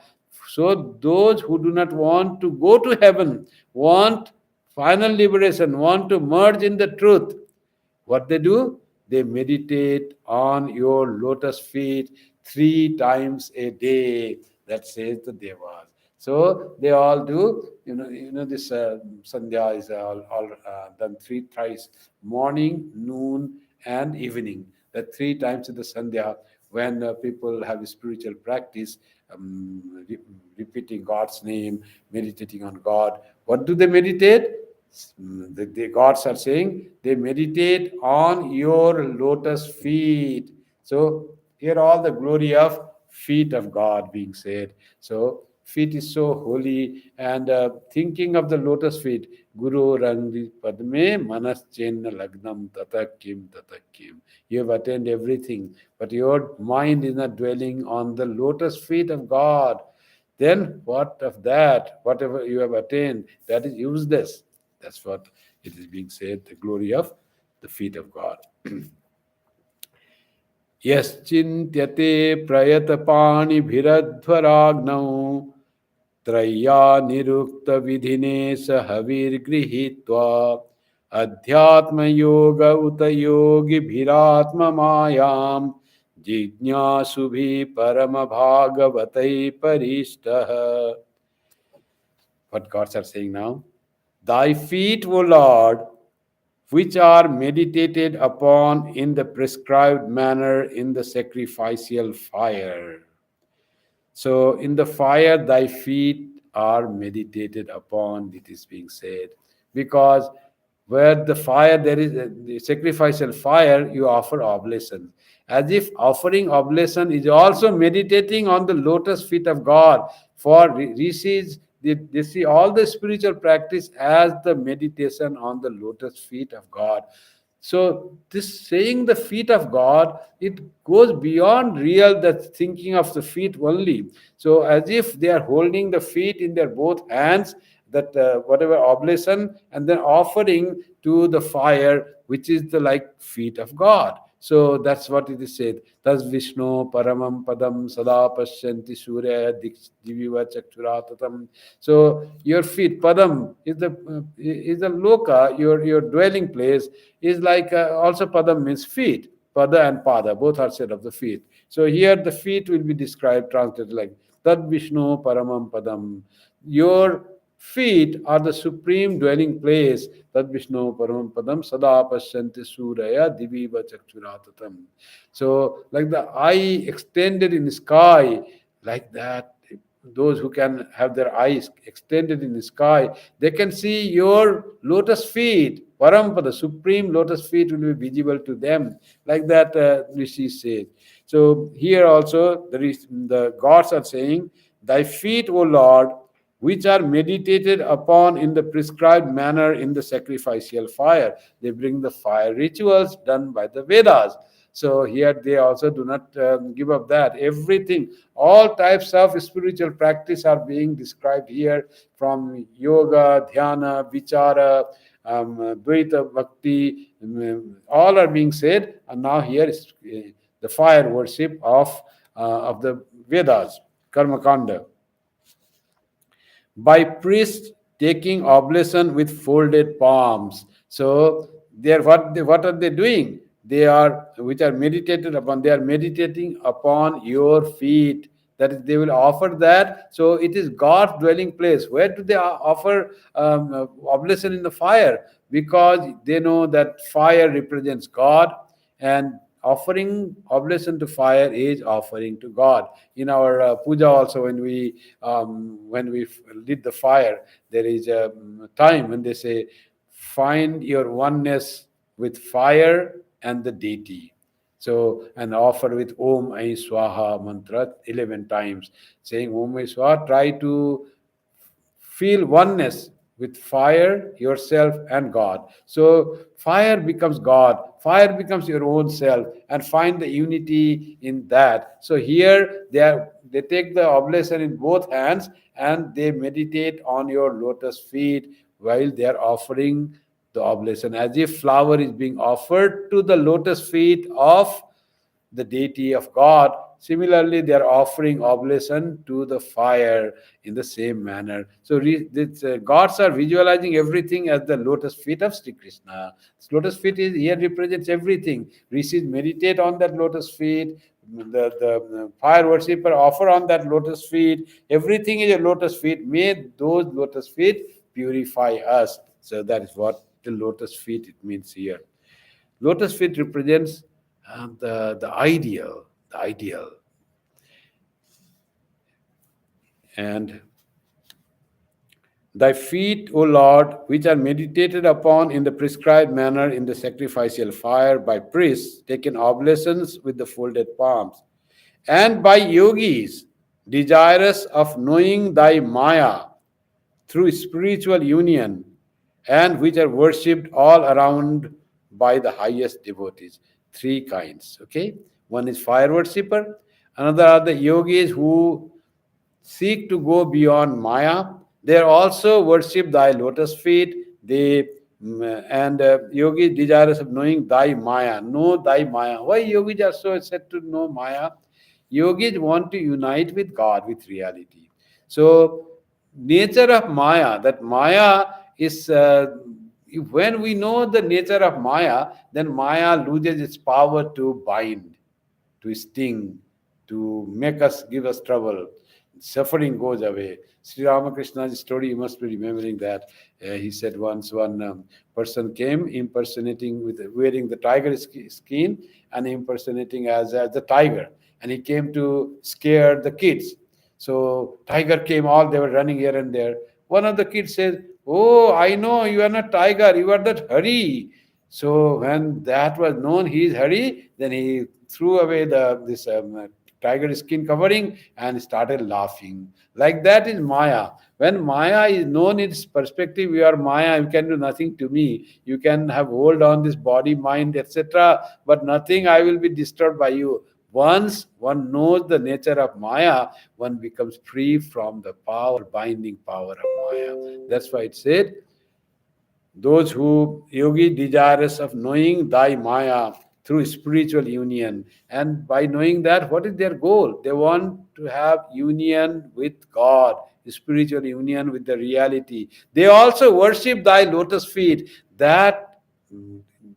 So those who do not want to go to heaven, want final liberation, want to merge in the truth, what they do? They meditate on your lotus feet 3 times a day. That says the Devas. So they all do. This Sandhya is all done 3 thrice: morning, noon, and evening. The 3 times in the Sandhya, when people have a spiritual practice, repeating God's name, meditating on God. What do they meditate? The gods are saying they meditate on your lotus feet. So here all the glory of feet of God being said. So feet is so holy, and thinking of the lotus feet, Guru Rangri Padme Manas Chenna Lagnam Tatakim Tatakim. You have attained everything, but your mind is not dwelling on the lotus feet of God. Then what of that? Whatever you have attained, that is useless. That's what it is being said, the glory of the feet of God. Yaschintyate prayatapani bhiradhvaragnav traya nirukta vidhine sahavir grihitva adhyatma yoga uta yogi bhiratma mayam jignasubhi parama bhagavatai parishtaha. What gods are saying now? Thy feet, O Lord, which are meditated upon in the prescribed manner in the sacrificial fire. So, in the fire, thy feet are meditated upon, it is being said. Because where the fire, there is the sacrificial fire, you offer oblation. As if offering oblation is also meditating on the lotus feet of God. For rishis, they see all the spiritual practice as the meditation on the lotus feet of God. So this saying the feet of God, it goes beyond real that thinking of the feet only. So as if they are holding the feet in their both hands, that whatever oblation, and then offering to the fire, which is the like feet of God. So that's what it is said. Tas Vishnu Paramam Padam Sada Pashyanti Surya Diviva Chakshuratatam. So your feet, Padam is the loka, your dwelling place is like also Padam means feet. Pada and Pada, both are said of the feet. So here the feet will be described, translated like Tad Vishnu Paramam Padam. Your feet are the supreme dwelling place. Tad Vishnu Paramam Padam Sada Pashyanti Suraya Diviva Chakshuratatam. So, like the eye extended in the sky, like that, those who can have their eyes extended in the sky, they can see your lotus feet. Parampada, supreme lotus feet will be visible to them. Like that, Rishi says. So, here also, the gods are saying, Thy feet, O Lord, which are meditated upon in the prescribed manner in the sacrificial fire. They bring the fire rituals done by the Vedas. So here they also do not give up that. Everything, all types of spiritual practice are being described here, from yoga, dhyana, vichara, Dvaita Bhakti, all are being said, and now here is the fire worship of the Vedas, Karma Kanda, by priests taking oblation with folded palms. So they are what are they doing? They are which are meditated upon. They are meditating upon your feet. That is, they will offer that. So it is God's dwelling place. Where do they offer oblation in the fire? Because they know that fire represents God, and offering oblation to fire is offering to God. In our puja also, when we lit the fire, there is a time when they say, find your oneness with fire and the deity. So, and offer with Om Ai Swaha mantra 11 times, saying Om Ai Swaha. Try to feel oneness with fire, yourself, and God. So fire becomes God, fire becomes your own self, and find the unity in that. So here they take the oblation in both hands and they meditate on your lotus feet while they are offering the oblation, as if flower is being offered to the lotus feet of the deity of God. Similarly, they are offering oblation to the fire in the same manner. So, gods are visualizing everything as the lotus feet of Sri Krishna. This lotus feet is here represents everything. Rishis meditate on that lotus feet. The fire worshipper offer on that lotus feet. Everything is a lotus feet. May those lotus feet purify us. So that is what the lotus feet it means here. Lotus feet represents the ideal, the ideal. And thy feet, O Lord, which are meditated upon in the prescribed manner in the sacrificial fire by priests, taken oblations with the folded palms, and by yogis, desirous of knowing thy Maya through spiritual union, and which are worshipped all around by the highest devotees. Three kinds, okay? One is fire worshipper, another are the yogis who seek to go beyond Maya. They also worship thy lotus feet. They and yogis desirous of knowing thy Maya. Know thy Maya. Why yogis are so said to know Maya? Yogis want to unite with God, with reality. So, nature of Maya, that Maya is, when we know the nature of Maya, then Maya loses its power to bind, to sting, to make us, give us trouble. Suffering goes away. Sri Ramakrishna's story, you must be remembering that. He said once one person came impersonating with wearing the tiger skin and impersonating as the tiger, and he came to scare the kids. So tiger came, all they were running here and there. One of the kids says, "Oh, I know you are not tiger, you are that Hari." So when that was known, he is Hari, then he threw away this tiger skin covering and started laughing. Like that is Maya. When Maya is known its perspective, you are Maya, you can do nothing to me. You can have hold on this body, mind, etc. But nothing, I will be disturbed by you. Once one knows the nature of Maya, one becomes free from the power, binding power of Maya. That's why it said, those who yogi desirous of knowing thy Maya through spiritual union. And by knowing that, what is their goal? They want to have union with God, spiritual union with the reality. They also worship thy lotus feet. That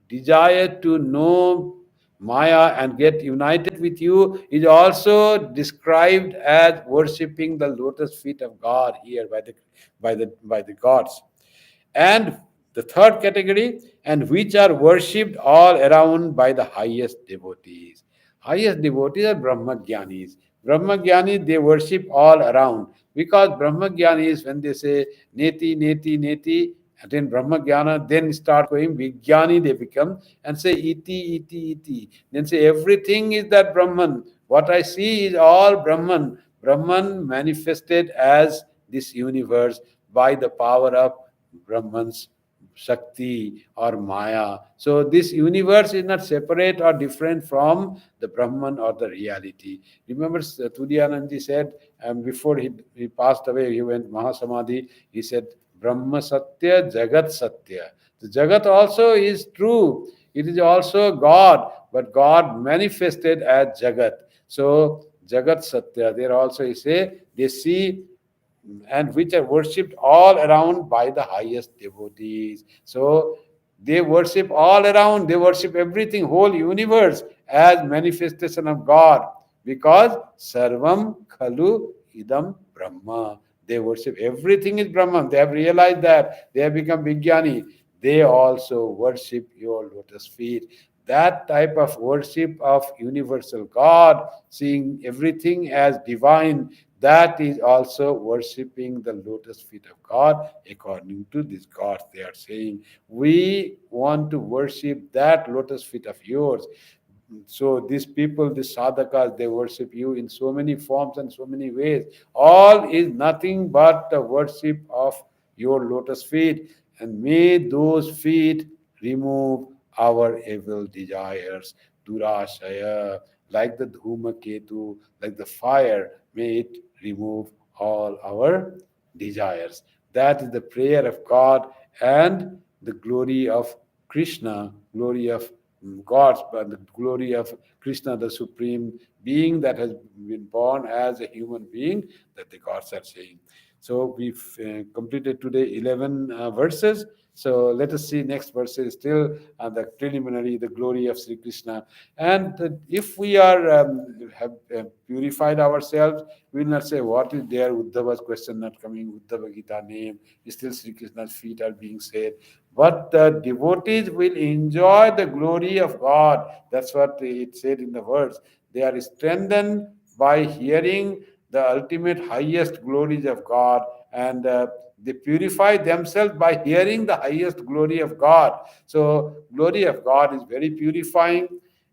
desire to know Maya and get united with you is also described as worshipping the lotus feet of God here by the gods. And the third category, and which are worshipped all around by the highest devotees. Highest devotees are Brahmagyanis. Brahmagyanis, they worship all around, because Brahmagyanis, when they say Neti, Neti, Neti, and then Brahmagyana, then start going Vigyani, they become, and say Iti, Iti, Iti. Then say everything is that Brahman. What I see is all Brahman. Brahman manifested as this universe by the power of Brahman's Shakti or Maya. So this universe is not separate or different from the Brahman or the reality. Remember, Tudyananji said, before he passed away, he went Mahasamadhi, he said, Brahma Satya, Jagat Satya. The Jagat also is true. It is also God, but God manifested as Jagat. So Jagat Satya, there also he say, they see and which are worshipped all around by the highest devotees. So they worship all around, they worship everything, whole universe as manifestation of God, because Sarvam Khalu Idam Brahma. They worship everything is Brahman. They have realized that. They have become Vijnani. They also worship your lotus feet. That type of worship of universal God, seeing everything as divine, that is also worshipping the lotus feet of God. According to these gods, they are saying, we want to worship that lotus feet of yours. So these people, these sadhakas, they worship you in so many forms and so many ways. All is nothing but the worship of your lotus feet. And may those feet remove our evil desires, durashaya, like the dhumaketu, like the fire, may it remove all our desires. That is the prayer of God and the glory of Krishna, glory of God's, but the glory of Krishna, the supreme being that has been born as a human being, that the gods are saying. So we've completed today 11 verses. So let us see next verses still the preliminary, the glory of Sri Krishna. And if we are have purified ourselves, we will not say what is there. Uddhava's question not coming. Uddhava Gita name. Still Sri Krishna's feet are being said. But the devotees will enjoy the glory of God. That's what it said in the verse. They are strengthened by hearing the ultimate highest glories of God, and they purify themselves by hearing the highest glory of God. So glory of God is very purifying.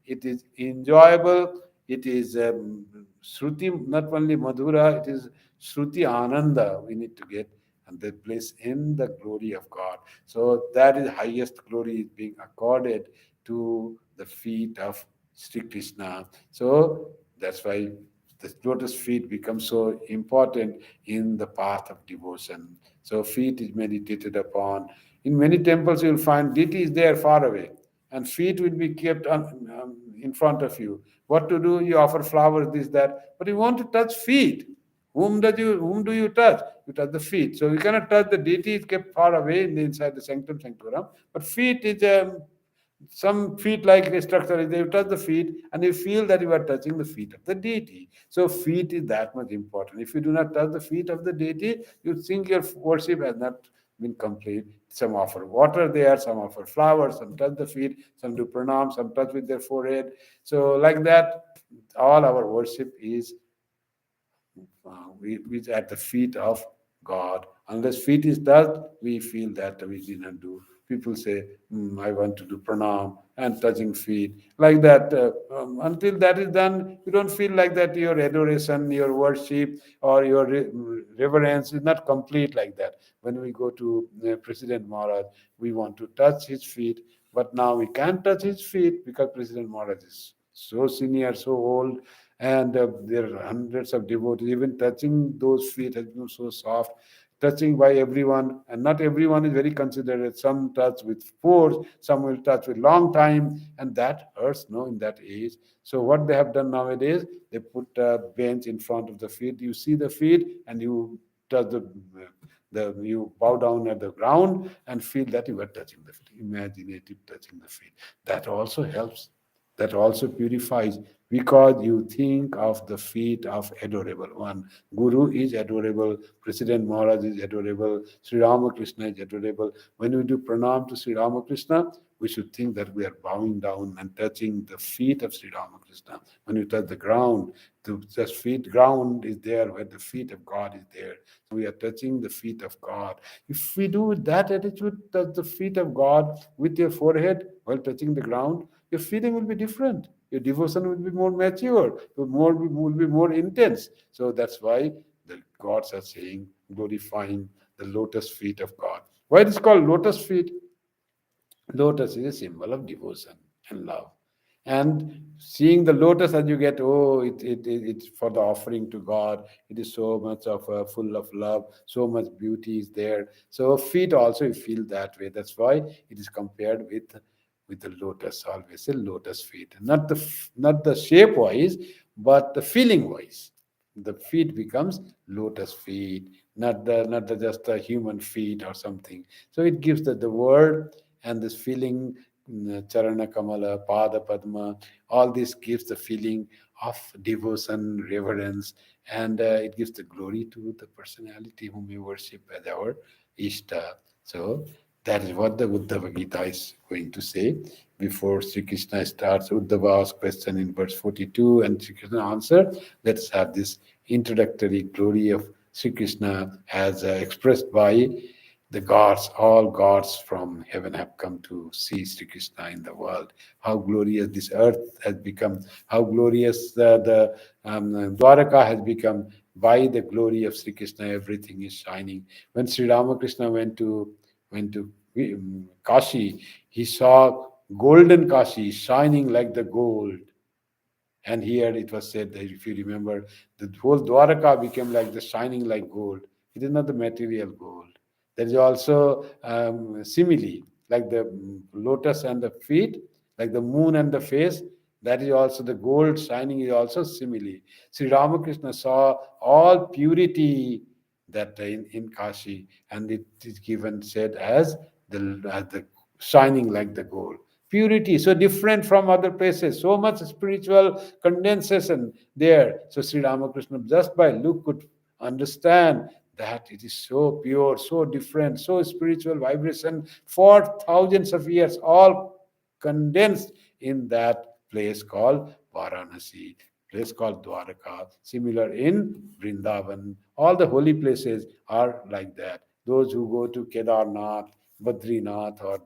It is enjoyable. It is Shruti, not only Madhura, it is Shruti Ananda we need to get, and that place in the glory of God. So that is highest glory is being accorded to the feet of Sri Krishna. So that's why the lotus feet become so important in the path of devotion. So feet is meditated upon. In many temples, you will find deity is there far away, and feet will be kept in front of you. What to do? You offer flowers, this, that, but you want to touch feet. Whom do you touch? You touch the feet. So you cannot touch the deity is kept far away inside the sanctum sanctorum. But feet is some feet like a structure. You touch the feet and you feel that you are touching the feet of the deity. So feet is that much important. If you do not touch the feet of the deity, you think your worship has not been complete. Some offer water there, some offer flowers, some touch the feet, some do pranam, some touch with their forehead. So like that, all our worship is we at the feet of God. Unless feet is done, we feel that we did not do. People say, I want to do pranam and touching feet. Like that, until that is done, you don't feel like that your adoration, your worship, or your reverence is not complete like that. When we go to President Maharaj, we want to touch his feet, but now we can't touch his feet because President Maharaj is so senior, so old, and there are hundreds of devotees. Even touching those feet has been so soft, touching by everyone, and not everyone is very considerate. Some touch with force, some will touch with long time, and that hurts, no, in that age. So what they have done nowadays, they put a bench in front of the feet. You see the feet, and you touch the you bow down at the ground and feel that you are touching the feet, imaginative touching the feet. That also helps, that also purifies, because you think of the feet of adorable one. Guru is adorable, President Maharaj is adorable, Sri Ramakrishna is adorable. When we do pranam to Sri Ramakrishna, we should think that we are bowing down and touching the feet of Sri Ramakrishna. When you touch the ground, the just feet ground is there where the feet of God is there. So we are touching the feet of God. If we do with that attitude, touch the feet of God with your forehead while touching the ground, your feeling will be different. Your devotion will be more mature, will be more intense. So that's why the gods are saying, glorifying the lotus feet of God. Why it is called lotus feet? Lotus is a symbol of devotion and love. And seeing the lotus as you get, oh, it's for the offering to God. It is so much of full of love, so much beauty is there. So feet also you feel that way. That's why it is compared with the lotus, always a lotus feet. Not the shape wise, but the feeling wise. The feet becomes lotus feet, not the just a human feet or something. So it gives the word and this feeling, charana kamala, pada padma, all this gives the feeling of devotion, reverence, and it gives the glory to the personality whom we worship as our ishta. So that is what the Uddhava Gita is going to say. Before Sri Krishna starts, Uddhava asks question in verse 42 and Sri Krishna answer. Let's have this introductory glory of Sri Krishna as expressed by the gods. All gods from heaven have come to see Sri Krishna in the world. How glorious this earth has become, how glorious the Dwaraka has become by the glory of Sri Krishna. Everything is shining. When Sri Ramakrishna went to Kashi, he saw golden Kashi shining like the gold. And here it was said that if you remember, the whole Dwaraka became like the shining like gold. It is not the material gold. There is also simile, like the lotus and the feet, like the moon and the face. That is also the gold shining is also simile. Sri Ramakrishna saw all purity that in Kashi, and it is given said as the shining like the gold. Purity so different from other places, so much spiritual condensation there. So Sri Ramakrishna just by look could understand that it is so pure, so different, so spiritual vibration for thousands of years, all condensed in that place called Varanasi, place called Dwaraka. Similar in Vrindavan, all the holy places are like that. Those who go to Kedarnath, Badrinath, or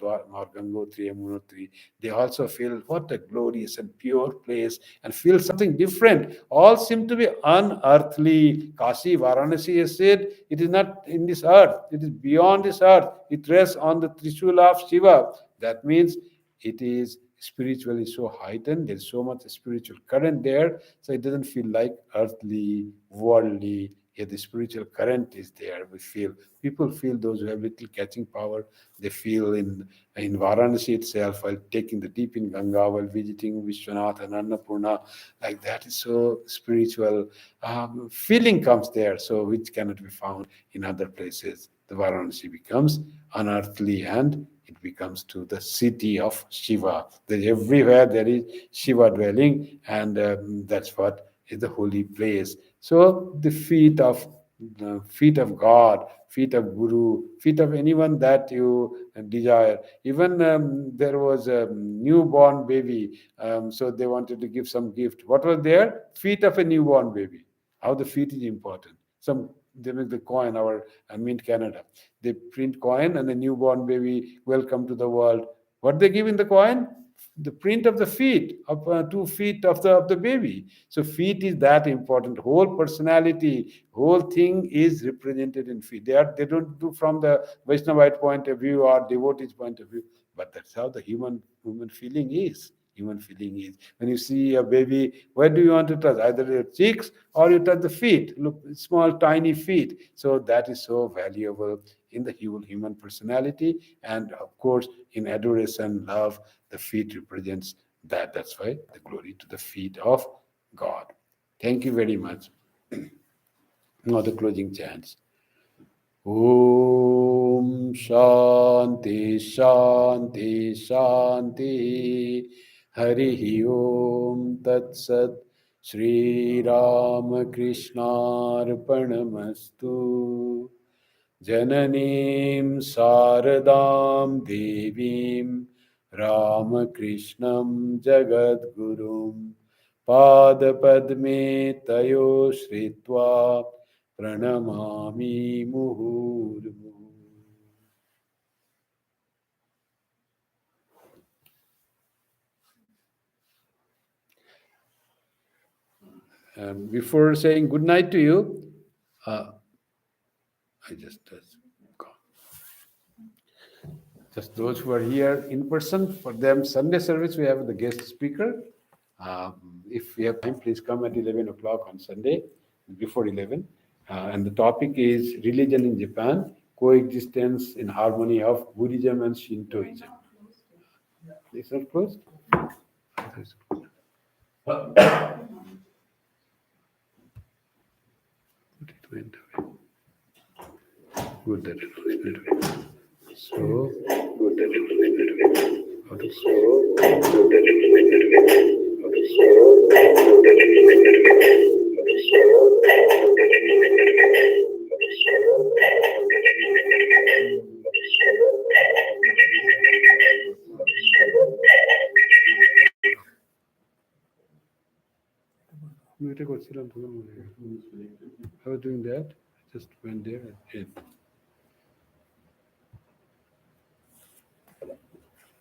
Gangotri, Yamunotri, they also feel what a glorious and pure place and feel something different. All seem to be unearthly. Kashi, Varanasi is said it is not in this earth, it is beyond this earth. It rests on the Trishula of Shiva. That means it is spiritually so heightened. There's so much spiritual current there, so it doesn't feel like earthly, worldly. Yet the spiritual current is there. We feel people feel those who have little catching power. They feel in Varanasi itself while taking the deep in Ganga, while visiting Vishwanath and Annapurna, like that is so spiritual. Feeling comes there, so which cannot be found in other places. The Varanasi becomes unearthly and it becomes to the city of Shiva. Everywhere there is Shiva dwelling, and that's what is the holy place. So the feet of God, feet of Guru, feet of anyone that you desire. Even there was a newborn baby, so they wanted to give some gift. What was there? Feet of a newborn baby. How the feet is important. Some they make the coin, our Mint Canada. They print coin and the newborn baby welcome to the world. What they give in the coin? The print of the feet, of 2 feet of the baby. So feet is that important. Whole personality, whole thing is represented in feet. They don't do from the Vaishnavite point of view or devotee's point of view, but that's how the human feeling is. Human feeling is when you see a baby, where do you want to touch? Either your cheeks or you touch the feet. Look, small, tiny feet. So that is so valuable in the human personality, and of course, in adoration, love, the feet represents that. That's why the glory to the feet of God. Thank you very much. Now the closing chants. Om Shanti Shanti Shanti Hari Om Tat Sat Shri Ram Krishna Arpanamastu Jananim Saradam Devim Ramakrishnan Jagadgurum Padapadme Tayo Shritva Pranamami Muhurmu. Before saying good night to you, I just Just those who are here in person, for them, Sunday service, we have the guest speaker. If you have time, please come at 11 o'clock on Sunday, before 11. And the topic is religion in Japan, coexistence in harmony of Buddhism and Shintoism. It's not closed? But it went away. Good that it went away. So, good that it went away. How to so, good that it went away. How to so, good that it went away. How to so, good that it went away. How to so, good that it went away. How to so, good that it went away. How to so, good that it went away. I was doing that. I just went there and hit.